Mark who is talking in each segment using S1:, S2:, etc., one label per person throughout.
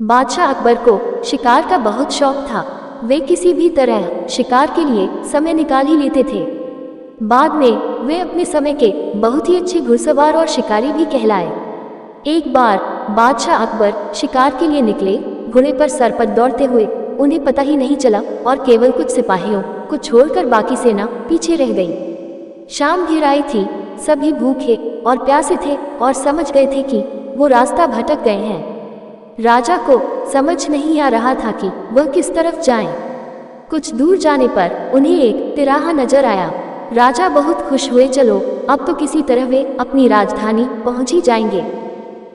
S1: बादशाह अकबर को शिकार का बहुत शौक था। वे किसी भी तरह शिकार के लिए समय निकाल ही लेते थे। बाद में वे अपने समय के बहुत ही अच्छे घुड़सवार और शिकारी भी कहलाए। एक बार बादशाह अकबर शिकार के लिए निकले। घोड़े पर सरपट दौड़ते हुए उन्हें पता ही नहीं चला और केवल कुछ सिपाहियों को छोड़कर बाकी सेना पीछे रह गई। शाम घिर आई थी। सभी भूखे और प्यासे थे और समझ गए थे कि वो रास्ता भटक गए हैं। राजा को समझ नहीं आ रहा था कि वह किस तरफ जाएं। कुछ दूर जाने पर उन्हें एक तिराहा नजर आया। राजा बहुत खुश हुए। चलो अब तो किसी तरह वे अपनी राजधानी पहुंच ही जाएंगे।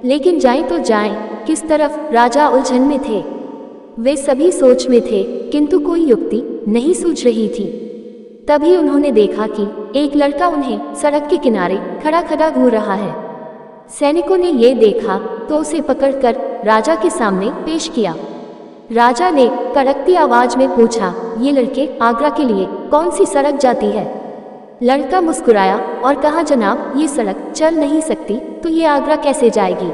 S1: लेकिन जाएं तो जाएं किस तरफ, राजा उलझन में थे। वे सभी सोच में थे किंतु कोई युक्ति नहीं सूझ रही थी। तभी उन्होंने देखा कि एक लड़का उन्हें सड़क के किनारे खड़ा खड़ा घूर रहा है। सैनिकों ने ये देखा तो उसे पकड़कर राजा के सामने पेश किया। राजा ने कड़कती आवाज में पूछा, ये लड़के आगरा के लिए कौन सी सड़क जाती है? लड़का मुस्कुराया और कहा, जनाब ये सड़क चल नहीं सकती तो ये आगरा कैसे जाएगी?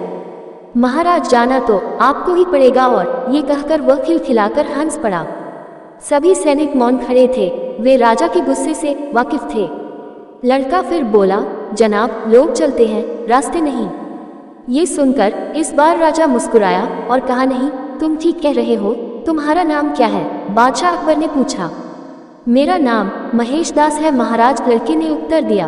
S1: महाराज जाना तो आपको ही पड़ेगा। और ये कहकर वह खिलखिलाकर हंस पड़ा। सभी सैनिक मौन खड़े थे। वे राजा के गुस्से से वाकिफ थे। लड़का फिर बोला, जनाब लोग चलते हैं, रास्ते नहीं। ये सुनकर इस बार राजा मुस्कुराया और कहा, नहीं तुम ठीक कह रहे हो। तुम्हारा नाम क्या है? बादशाह अकबर ने पूछा। मेरा नाम महेश दास है महाराज, लड़के ने उत्तर दिया।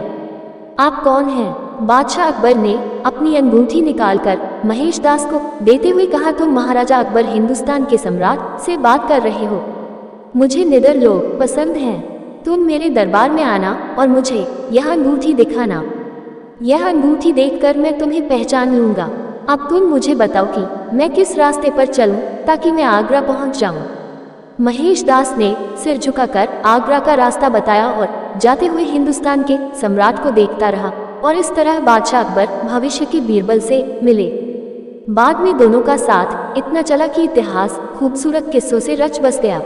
S1: आप कौन हैं? बादशाह अकबर ने अपनी अंगूठी निकालकर महेश दास को देते हुए कहा, तुम महाराजा अकबर हिंदुस्तान के सम्राट से बात कर रहे हो। मुझे निडर लोग पसंद हैं। तुम मेरे दरबार में आना और मुझे यह अंगूठी दिखाना। यह अंगूठी देखकर मैं तुम्हें पहचान लूंगा। अब तुम मुझे बताओ कि मैं किस रास्ते पर चलूं ताकि मैं आगरा पहुंच जाऊं। महेश दास ने सिर झुकाकर आगरा का रास्ता बताया और जाते हुए हिंदुस्तान के सम्राट को देखता रहा। और इस तरह बादशाह अकबर भविष्य के बीरबल से मिले। बाद में दोनों का साथ इतना चला कि इतिहास खूबसूरत किस्सों से रच बस गया।